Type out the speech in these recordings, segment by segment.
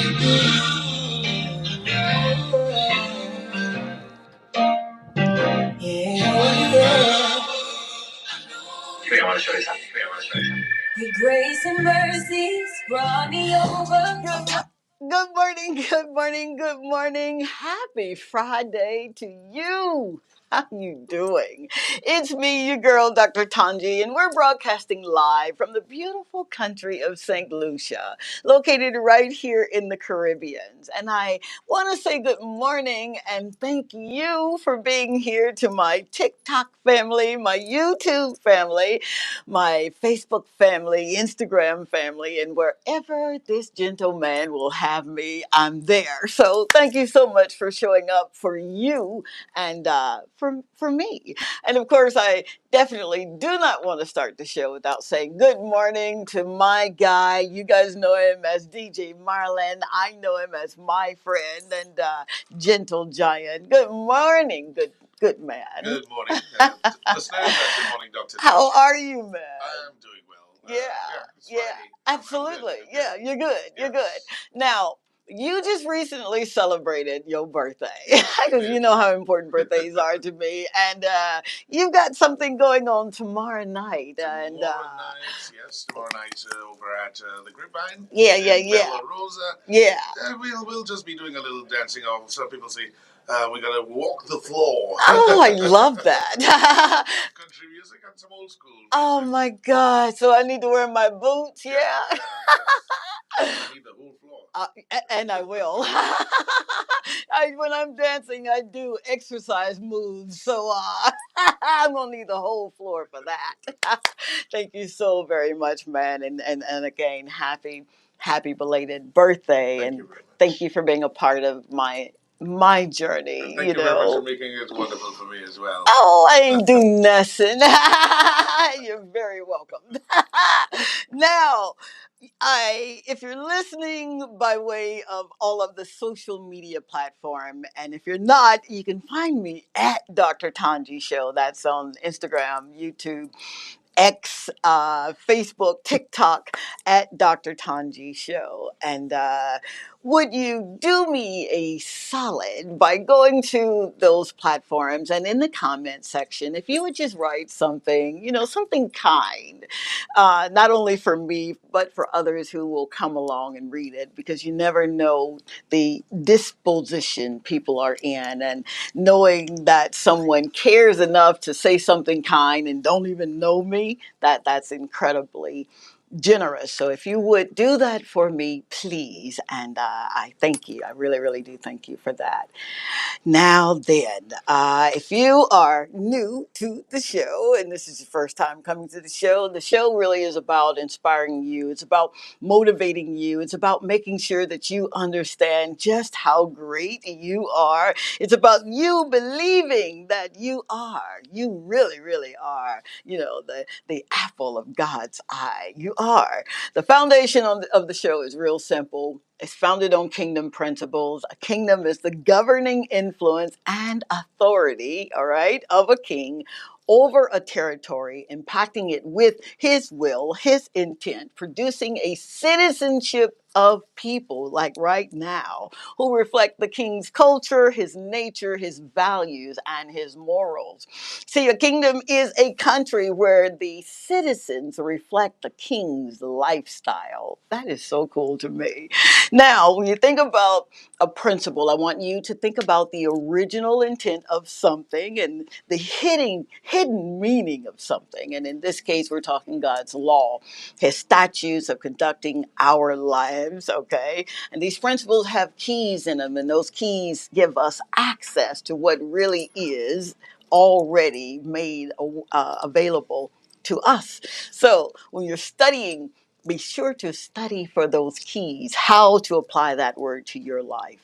I want to show you something. Your grace and mercies brought me over. Good morning, good morning, good morning. Happy Friday to you. How you doing? It's me, your girl, Dr. Tanji, and we're broadcasting live from the beautiful country of St. Lucia, located right here in the Caribbean. And I want to say good morning and thank you for being here to my TikTok family, my YouTube family, my Facebook family, Instagram family, and wherever this gentleman will have me, I'm there. So thank you so much for showing up for you and for me. And of course, I definitely do not want to start the show without saying good morning to my guy. You guys know him as DJ Marlon. I know him as my friend and gentle giant. Good morning, good man. Good morning, listeners, and good morning, Dr. How are you, man? I am doing well. It's Yeah, Friday. absolutely. I'm good. Yeah, you're good. You're good. Yes. Now, you just recently celebrated your birthday Yes, I because did. you know how important birthdays are to me, and you've got something going on tomorrow night. Tomorrow night over at the Grapevine. Yeah, in Bella Rosa. yeah. We'll just be doing a little dancing. Some people say we gotta walk the floor. Oh, I love that. Country music and some old school music. Oh my God! So I need to wear my boots, yeah. Yes. I need the whole floor. And I will. When I'm dancing, I do exercise moves, so I'm gonna need the whole floor for that. Thank you so very much, man, and again, happy belated birthday, Thank and you very much. thank you for being a part of my journey. And thank you very much for making it wonderful for me as well. Oh, I ain't do nothing. You're very welcome. Now, if you're listening by way of all of the social media platform, and if you're not, you can find me at Dr. Tanji Show. That's on Instagram, YouTube, X, Facebook, TikTok at Dr. Tanji Show. And would you do me a solid by going to those platforms and in the comment section, if you would just write something, something kind, not only for me, but for others who will come along and read it, because you never know the disposition people are in. And knowing that someone cares enough to say something kind and don't even know me, that's incredibly generous. So if you would do that for me, please. And I thank you. I really, really do thank you for that. Now then, if you are new to the show and this is your first time coming to the show really is about inspiring you. It's about motivating you. It's about making sure that you understand just how great you are. It's about you believing that you really, really are, the apple of God's eye. You are. The foundation of the show is real simple. It's founded on kingdom principles. A kingdom is the governing influence and authority, all right, of a king over a territory, impacting it with his will, his intent, producing a citizenship of people like right now who reflect the king's culture, his nature, his values, and his morals. See, a kingdom is a country where the citizens reflect the king's lifestyle. That is so cool to me. Now, when you think about a principle, I want you to think about the original intent of something and the hidden meaning of something. And in this case, we're talking God's law, his statutes of conducting our lives, okay? And these principles have keys in them, and those keys give us access to what really is already made available to us. So when you're studying, be sure to study for those keys, how to apply that word to your life.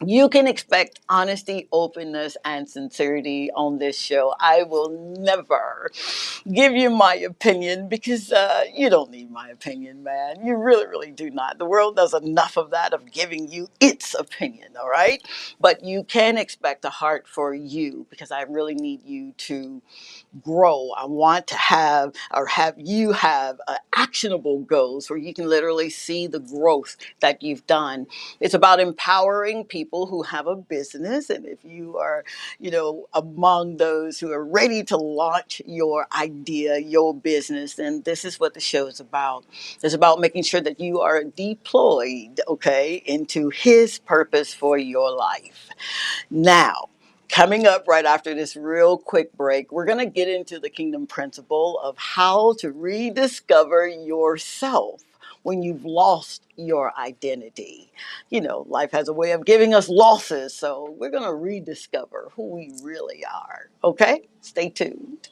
You can expect honesty, openness, and sincerity on this show. I will never give you my opinion because you don't need my opinion, man. You really, really do not. The world does enough of that, of giving you its opinion, all right? But you can expect a heart for you because I really need you to grow. I want to have, or have you have, actionable goals where you can literally see the growth that you've done. It's about empowering people who have a business. And if you are, among those who are ready to launch your idea, your business, then this is what the show is about. It's about making sure that you are deployed, okay, into his purpose for your life. Now, coming up right after this real quick break, we're going to get into the kingdom principle of how to rediscover yourself when you've lost your identity. Life has a way of giving us losses, so we're going to rediscover who we really are. Okay? Stay tuned.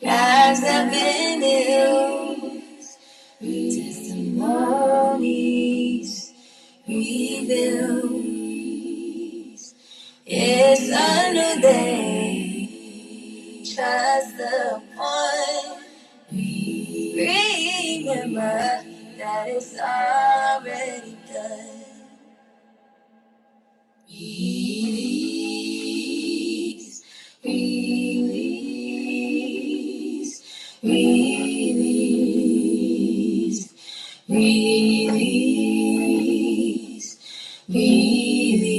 Lives have been ill, testimonies reveal. It's a new day. Trust the one. Remember that it's already done. Release, release, release, release, release, release.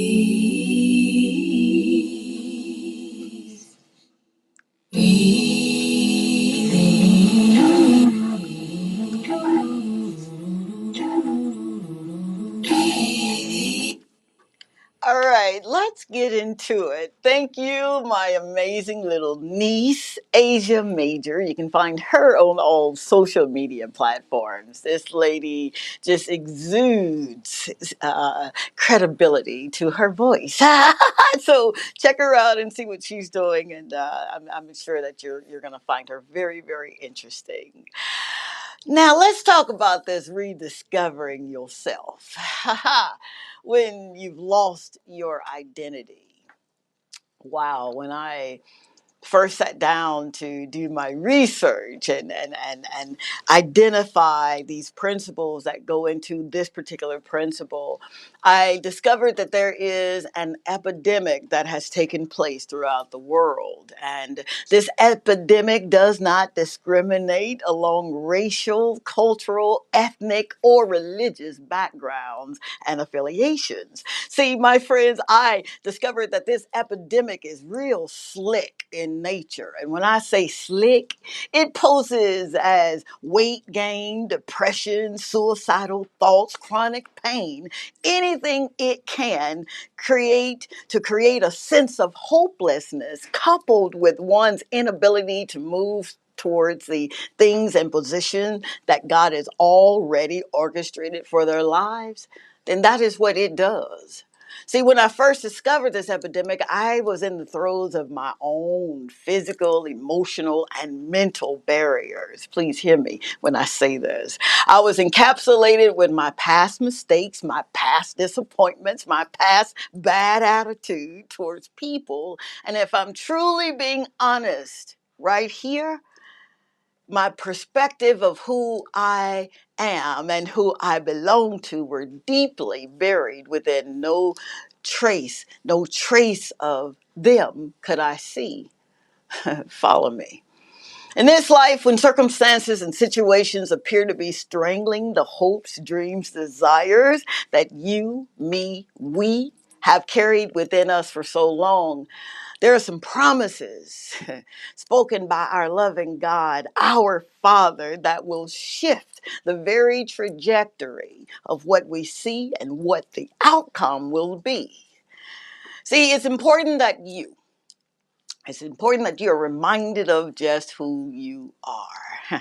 All right, let's get into it. Thank you, my amazing little niece, Asia Major. You can find her on all social media platforms. This lady just exudes credibility to her voice. So check her out and see what she's doing, and I'm sure that you're going to find her very, very interesting. Now, let's talk about this rediscovering yourself. When you've lost your identity. Wow, when I first sat down to do my research and identify these principles that go into this particular principle, I discovered that there is an epidemic that has taken place throughout the world. And this epidemic does not discriminate along racial, cultural, ethnic, or religious backgrounds and affiliations. See, my friends, I discovered that this epidemic is real slick in nature. And when I say slick, it poses as weight gain, depression, suicidal thoughts, chronic pain, anything it can create to create a sense of hopelessness coupled with one's inability to move towards the things and position that God has already orchestrated for their lives, then that is what it does. See, when I first discovered this epidemic, I was in the throes of my own physical, emotional, and mental barriers. Please hear me when I say this. I was encapsulated with my past mistakes, my past disappointments, my past bad attitude towards people. And if I'm truly being honest, right here, my perspective of who I am and who I belong to were deeply buried within no trace of them could I see. Follow me. In this life, when circumstances and situations appear to be strangling the hopes, dreams, desires that you, me, we have carried within us for so long, there are some promises spoken by our loving God, our Father, that will shift the very trajectory of what we see and what the outcome will be. See, it's important that It's important that you're reminded of just who you are.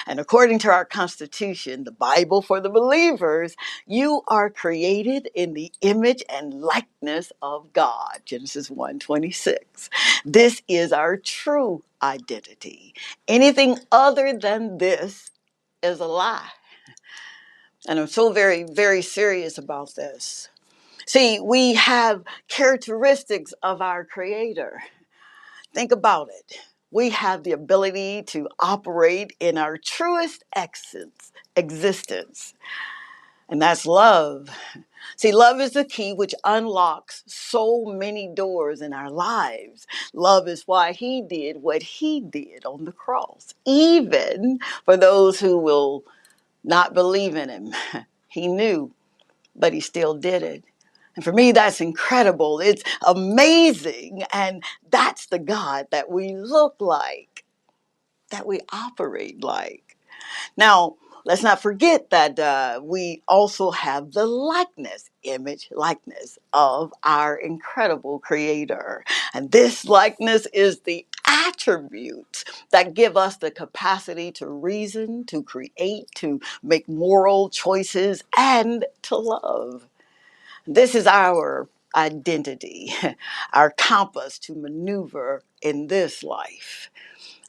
And according to our Constitution, the Bible for the believers, you are created in the image and likeness of God. Genesis 1:26. This is our true identity. Anything other than this is a lie. And I'm so very, very serious about this. See, we have characteristics of our Creator. Think about it. We have the ability to operate in our truest essence, existence, and that's love. See, love is the key which unlocks so many doors in our lives. Love is why he did what he did on the cross, even for those who will not believe in him. He knew, but he still did it. And for me, that's incredible. It's amazing. And that's the God that we look like, that we operate like. Now, let's not forget that we also have the likeness, image likeness of our incredible Creator. And this likeness is the attributes that give us the capacity to reason, to create, to make moral choices, and to love. This is our identity, our compass to maneuver in this life.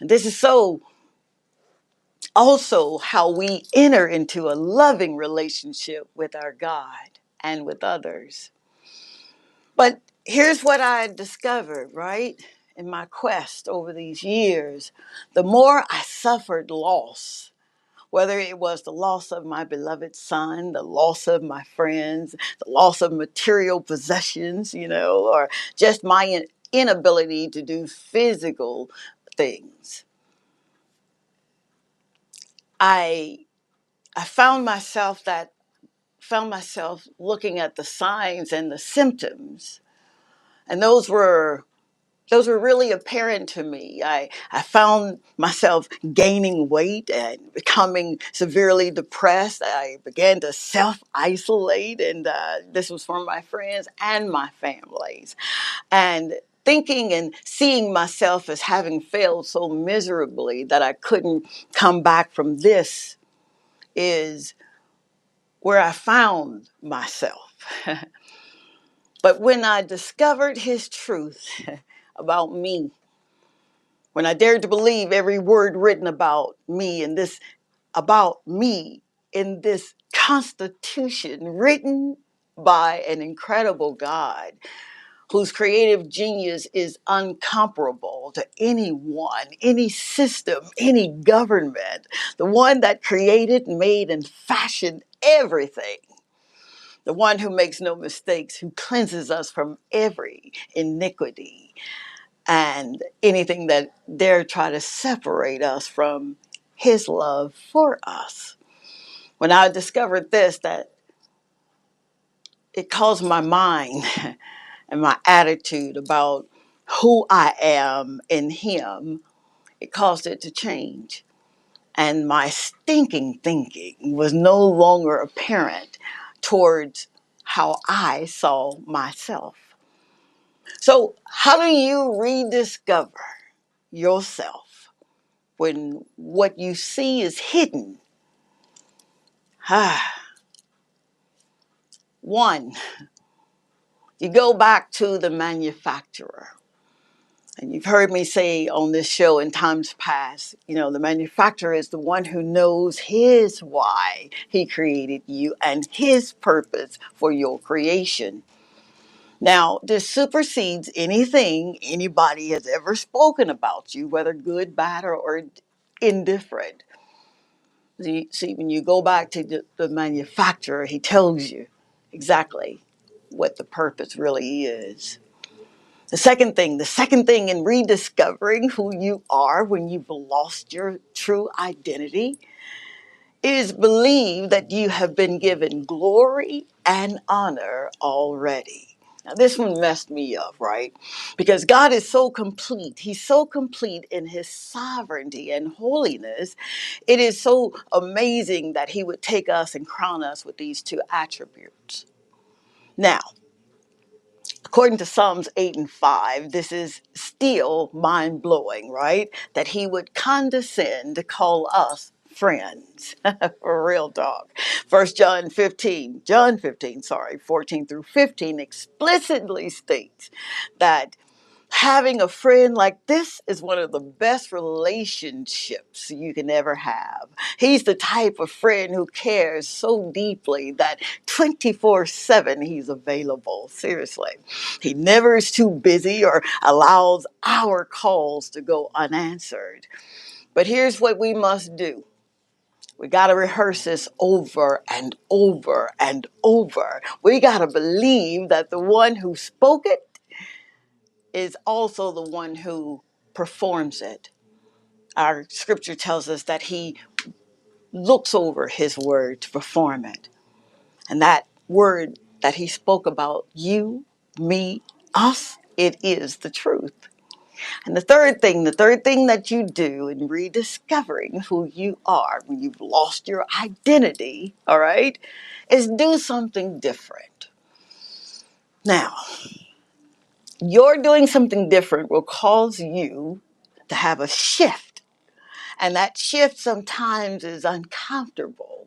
And this is so also how we enter into a loving relationship with our God and with others. But here's what I discovered, right? In my quest over these years, the more I suffered loss, whether it was the loss of my beloved son, the loss of my friends, the loss of material possessions, or just my inability to do physical things. I I found myself looking at the signs and the symptoms, and those were really apparent to me. I found myself gaining weight and becoming severely depressed. I began to self-isolate, and this was from my friends and my families. And thinking and seeing myself as having failed so miserably that I couldn't come back from this is where I found myself. But when I discovered his truth about me, when I dared to believe every word written about me in this Constitution written by an incredible God whose creative genius is incomparable to anyone, any system, any government, the one that created, made, and fashioned everything, the one who makes no mistakes, who cleanses us from every iniquity and anything that dare try to separate us from his love for us. When I discovered this, that it caused my mind and my attitude about who I am in him, it caused it to change. And my stinking thinking was no longer apparent towards how I saw myself. So, how do you rediscover yourself when what you see is hidden? One, you go back to the manufacturer. And you've heard me say on this show in times past, the manufacturer is the one who knows his why he created you and his purpose for your creation. Now, this supersedes anything anybody has ever spoken about you, whether good, bad, or indifferent. See, when you go back to the manufacturer, he tells you exactly what the purpose really is. The second thing in rediscovering who you are when you've lost your true identity is believe that you have been given glory and honor already. Now, this one messed me up, right? Because God is so complete. He's so complete in his sovereignty and holiness. It is so amazing that he would take us and crown us with these two attributes. Now, According to Psalms 8 and 5, this is still mind blowing, right? That he would condescend to call us friends. For real talk. John 15, sorry, 14 through 15 explicitly states that having a friend like this is one of the best relationships you can ever have. He's the type of friend who cares so deeply that 24/7 he's available. Seriously. He never is too busy or allows our calls to go unanswered. But here's what we must do. We got to rehearse this over and over and over. We got to believe that the one who spoke it is also the one who performs it. Our scripture tells us that he looks over his word to perform it. And that word that he spoke about you, me, us, it is the truth. And the third thing that you do in rediscovering who you are when you've lost your identity, all right, is do something different. Now, your doing something different will cause you to have a shift. And that shift sometimes is uncomfortable.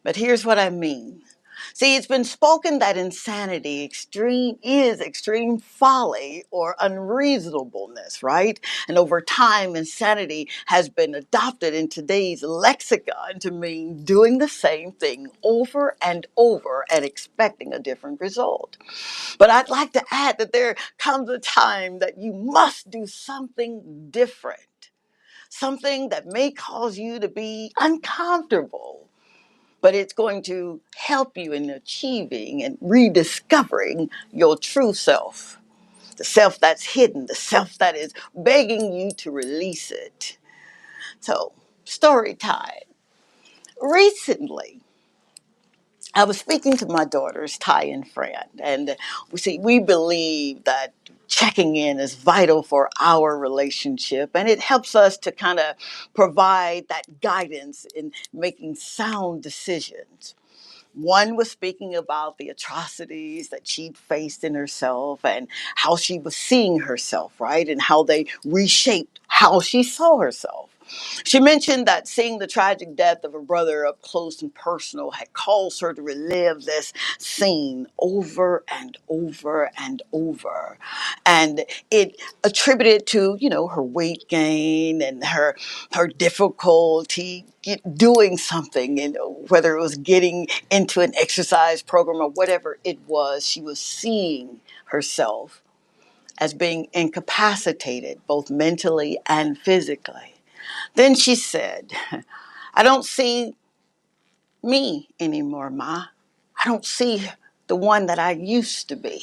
But here's what I mean. See, it's been spoken that insanity is extreme folly or unreasonableness, right? And over time, insanity has been adopted in today's lexicon to mean doing the same thing over and over and expecting a different result. But I'd like to add that there comes a time that you must do something different, something that may cause you to be uncomfortable, but it's going to help you in achieving and rediscovering your true self, the self that's hidden, the self that is begging you to release it. So, story time. Recently, I was speaking to my daughter's Thai friend, and we believe that checking in is vital for our relationship, and it helps us to kind of provide that guidance in making sound decisions. One was speaking about the atrocities that she'd faced in herself and how she was seeing herself, right? And how they reshaped how she saw herself. She mentioned that seeing the tragic death of her brother up close and personal had caused her to relive this scene over and over and over. And it attributed to, her weight gain and her difficulty doing something, whether it was getting into an exercise program or whatever it was, she was seeing herself as being incapacitated, both mentally and physically. Then she said, I don't see me anymore, Ma. I don't see the one that I used to be.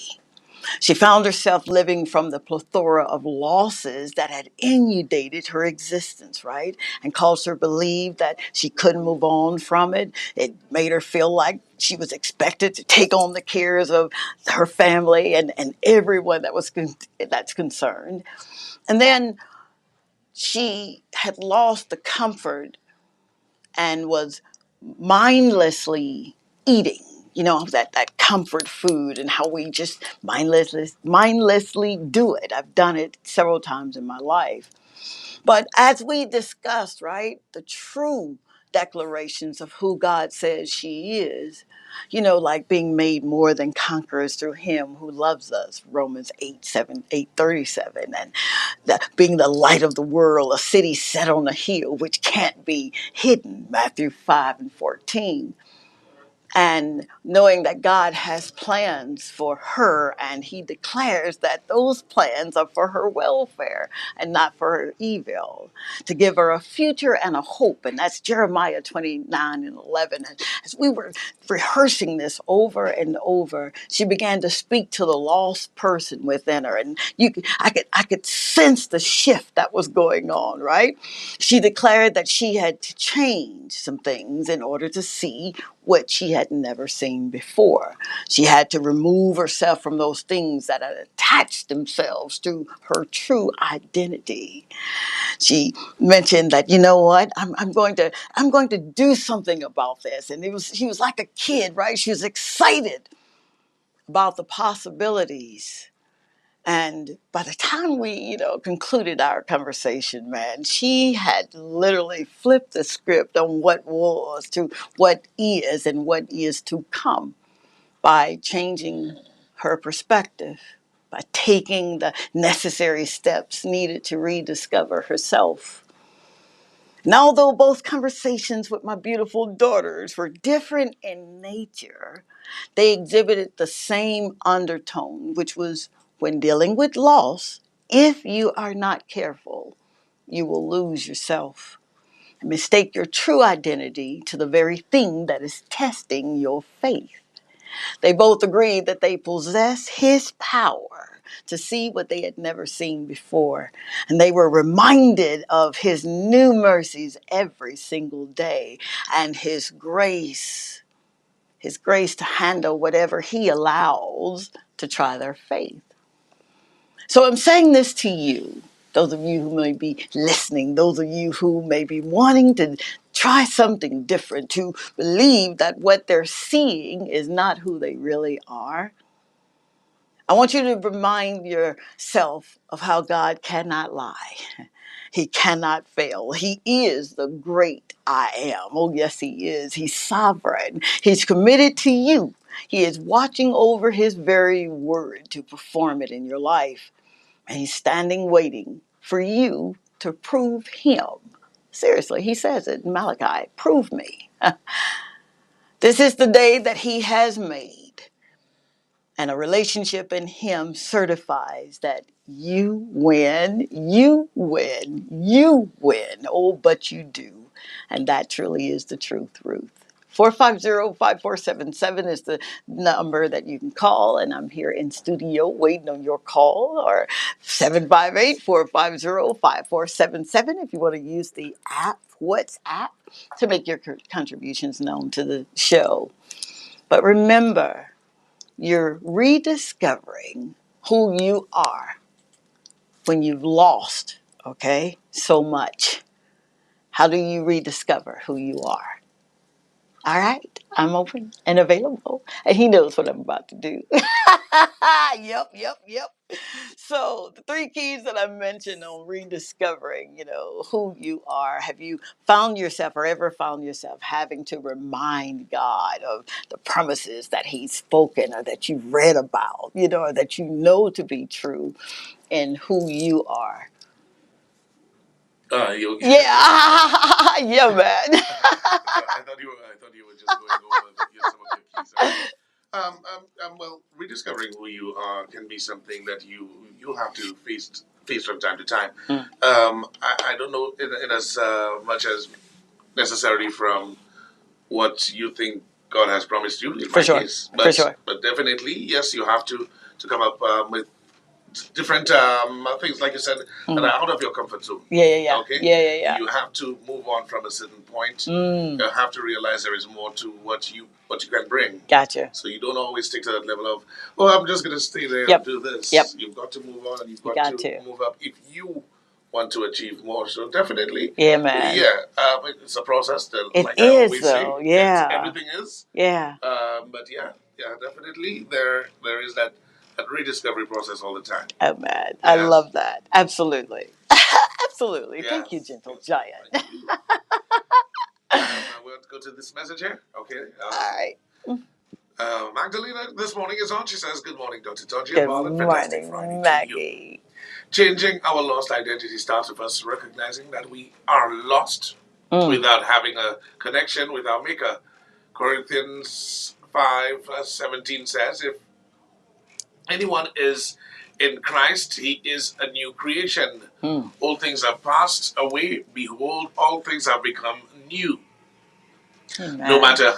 She found herself living from the plethora of losses that had inundated her existence, right? And caused her believe that she couldn't move on from it. It made her feel like she was expected to take on the cares of her family and everyone that's concerned. And then she had lost the comfort and was mindlessly eating, that comfort food and how we just mindlessly do it. I've done it several times in my life. But as we discussed, right, the true declarations of who God says she is, like being made more than conquerors through him who loves us, Romans 8:37, and being the light of the world, a city set on a hill which can't be hidden, Matthew 5:14. And knowing that God has plans for her, and he declares that those plans are for her welfare and not for her evil, to give her a future and a hope. And that's Jeremiah 29:11. And as we were rehearsing this over and over, she began to speak to the lost person within her. And I could sense the shift that was going on, right? She declared that she had to change some things in order to see what she had never seen before. She had to remove herself from those things that had attached themselves to her true identity. She mentioned that, you know what, I'm going to do something about this. And she was like a kid, right? She was excited about the possibilities. And by the time we, concluded our conversation, man, she had literally flipped the script on what was to what is and what is to come by changing her perspective, by taking the necessary steps needed to rediscover herself. And although both conversations with my beautiful daughters were different in nature, they exhibited the same undertone, which was when dealing with loss, if you are not careful, you will lose yourself and mistake your true identity to the very thing that is testing your faith. They both agreed that they possess his power to see what they had never seen before. And they were reminded of his new mercies every single day and his grace to handle whatever he allows to try their faith. So I'm saying this to you, those of you who may be listening, those of you who may be wanting to try something different, to believe that what they're seeing is not who they really are. I want you to remind yourself of how God cannot lie. He cannot fail. He is the great I am. Oh, yes, he is. He's sovereign. He's committed to you. He is watching over his very word to perform it in your life. And he's standing waiting for you to prove him. Seriously, he says it in Malachi, prove me. This is the day that he has made. And a relationship in him certifies that you win, you win, you win. Oh, but you do. And that truly is the truth, Ruth. 450-5477 is the number that you can call, and I'm here in studio waiting on your call, or 758-450-5477 if you want to use the app, WhatsApp, to make your contributions known to the show. But remember, you're rediscovering who you are when you've lost, okay, so much. How do you rediscover who you are? All right, I'm open and available, and he knows what I'm about to do. Yep. So the three keys that I mentioned on rediscovering, who you are. Have you found yourself or ever found yourself having to remind God of the promises that he's spoken or that you've read about, or that you know to be true in who you are? Yeah, yeah, man. I thought you were just going over some of your keys. Okay. Well, rediscovering who you are can be something that you have to face from time to time. I don't know in as much as necessarily from what you think God has promised you in For my sure. case, For sure. but definitely yes, you have to come up with different things, like you said, that are out of your comfort zone. Yeah. Okay? Yeah. You have to move on from a certain point. You have to realize there is more to what you can bring. Gotcha. So you don't always stick to that level of, oh, I'm just going to stay there and do this. Yep. You've got to move on and you've got to move up if you want to achieve more. So definitely, yeah, man. Yeah, it's a process. It like is, I always though. say, Yeah. everything is. Yeah. But yeah, definitely there is that rediscovery process all the time. Oh, man. I love that. Absolutely. Absolutely. Yes. Thank you, gentle giant. Thank you. We'll go to this message here. Okay. All right. Magdalena this morning is on. She says, "Good morning, Dr. Tonji Good and Marlon. Fantastic morning, Friday to you. Maggie. Changing our lost identity starts with us recognizing that we are lost without having a connection with our Maker. Corinthians 5:17 says, if anyone is in Christ, he is a new creation. All things have passed away. Behold, all things have become new. Amen. No matter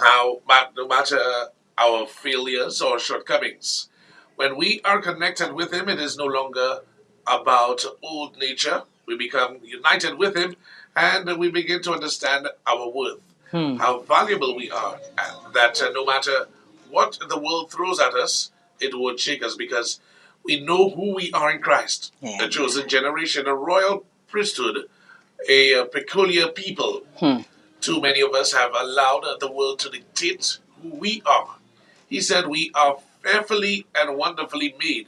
our failures or shortcomings. When we are connected with him, it is no longer about old nature. We become united with him and we begin to understand our worth, how valuable we are, and that no matter what the world throws at us, it won't shake us because we know who we are in Christ. Yeah. A chosen generation, a royal priesthood, a peculiar people. Too many of us have allowed the world to dictate who we are. He said we are fearfully and wonderfully made.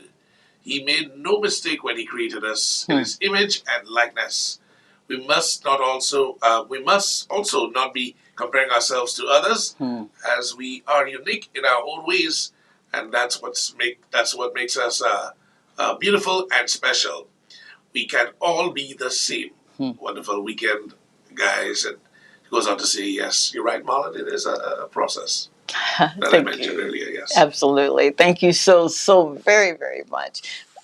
He made no mistake when he created us in Hmm. his image and likeness. We must also not be comparing ourselves to others, Hmm. as we are unique in our own ways, and that's what makes us beautiful and special. We can all be the same. Hmm. Wonderful weekend, guys, and it goes on to say, yes, you're right, Marlon. It is a process that I Thank mentioned you. earlier. Yes. Absolutely. Thank you so very, very much.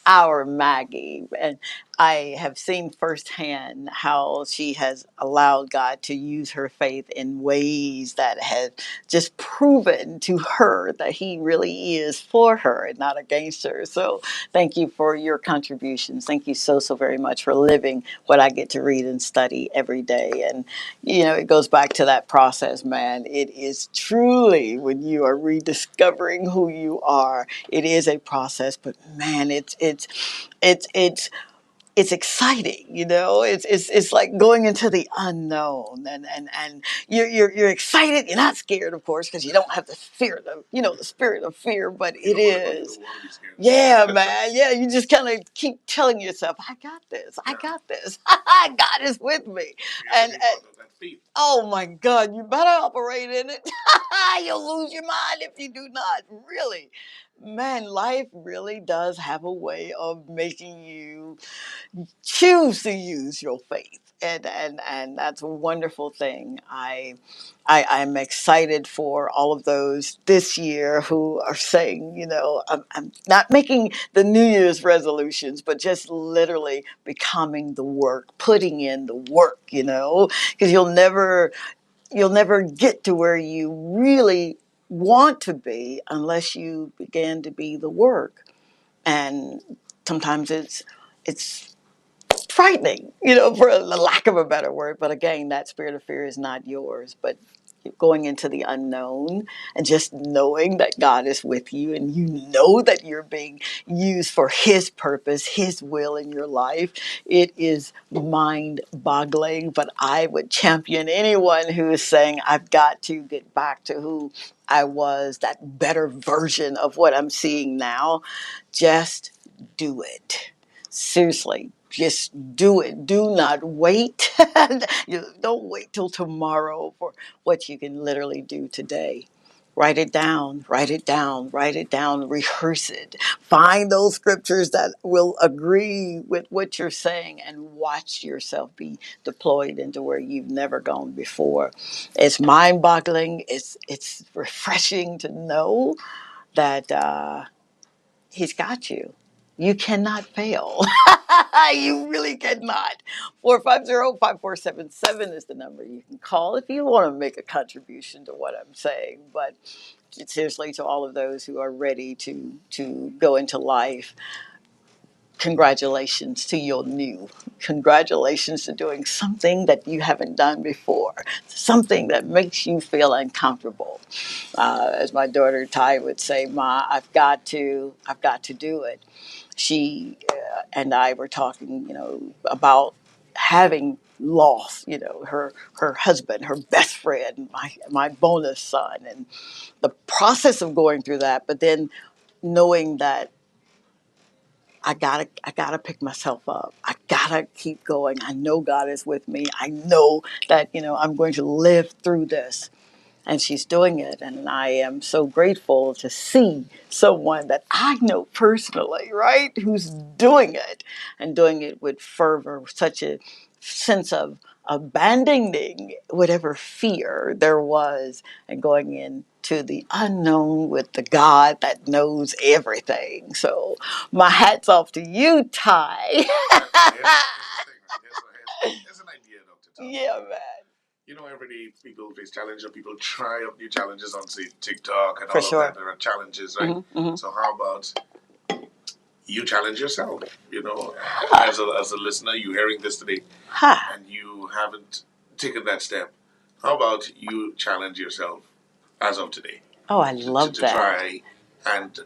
Our Maggie. And I have seen firsthand how she has allowed God to use her faith in ways that have just proven to her that He really is for her and not against her. So thank you for your contributions. Thank you so very much for living what I get to read and study every day. And it goes back to that process, man. It is truly when you are rediscovering who you are. It is a process, but man, it's it's exciting, it's like going into the unknown, and you're excited. You're not scared, of course, because you don't have the fear of the spirit of fear, but You it don't want to. You is. don't want to be scared. Yeah, man. Yeah, you just kind of keep telling yourself, I got this. I Yeah. got this. God is with me. We have to be And taught that faith. oh my God, you better operate in it. You'll lose your mind if you do not. Really. Man, life really does have a way of making you choose to use your faith. And that's a wonderful thing. I'm excited for all of those this year who are saying, I'm not making the New Year's resolutions, but just literally becoming the work, putting in the work, because you'll never get to where you really want to be unless you begin to be the work. And sometimes it's frightening, for a lack of a better word. But again, that spirit of fear is not yours. But going into the unknown and just knowing that God is with you and you know that you're being used for His purpose, His will in your life, it is mind boggling. But I would champion anyone who is saying, I've got to get back to who I was, that better version of what I'm seeing now. Just do it. Seriously, just do it. Do not wait. Don't wait till tomorrow for what you can literally do today. Write it down, write it down, write it down, rehearse it. Find those scriptures that will agree with what you're saying and watch yourself be deployed into where you've never gone before. It's mind boggling. It's refreshing to know that He's got you. You cannot fail. You really cannot. 450-5477 is the number you can call if you want to make a contribution to what I'm saying. But seriously, to all of those who are ready to go into life, congratulations to your new. Congratulations to doing something that you haven't done before, something that makes you feel uncomfortable. As my daughter Ty would say, Ma, I've got to do it. She and I were talking, about having lost, her husband, her best friend, my bonus son, and the process of going through that, but then knowing that I gotta pick myself up. I gotta keep going. I know God is with me. I know that I'm going to live through this, and she's doing it. And I am so grateful to see someone that I know personally, right, who's doing it and doing it with fervor, with such a sense of abandoning whatever fear there was and going into the unknown with the God that knows everything. So my hat's off to you, Ty. Here's an idea, Dr. Tom. Yeah, man. Every day people face challenges, people try out new challenges on, say, TikTok and For all of sure. that. There are challenges, right? Mm-hmm. So how about you challenge yourself? Ha. As a listener, you hearing this today, Ha. and you haven't taken that step. How about you challenge yourself as of today Oh, I to love that. try and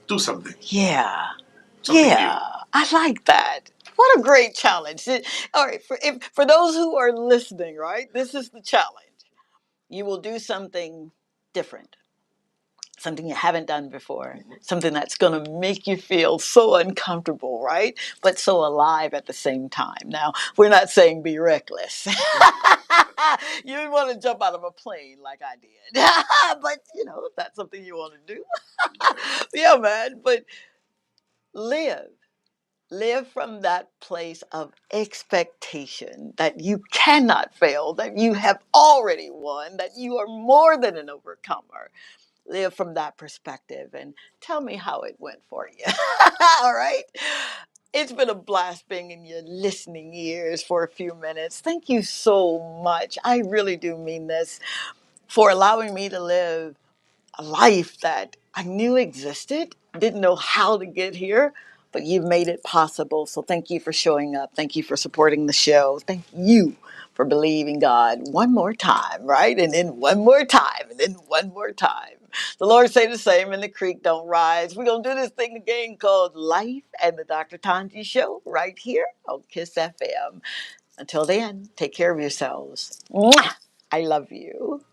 do something, Yeah. something Yeah. new? I like that. What a great challenge. All right. For those who are listening, right, this is the challenge. You will do something different, something you haven't done before, something that's going to make you feel so uncomfortable, right? But so alive at the same time. Now, we're not saying be reckless. You would want to jump out of a plane like I did. But, if that's something you want to do. Yeah, man. But live. Live from that place of expectation that you cannot fail, that you have already won, that you are more than an overcomer. Live from that perspective and tell me how it went for you. All right. It's been a blast being in your listening ears for a few minutes. Thank you so much. I really do mean this for allowing me to live a life that I knew existed, didn't know how to get here, but you've made it possible. So thank you for showing up. Thank you for supporting the show. Thank you for believing God one more time, right? And then one more time, and then one more time. The Lord say the same, and the creek don't rise. We're going to do this thing again called Life and the Dr. Tanji Show right here on Kiss FM. Until then, take care of yourselves. Mwah! I love you.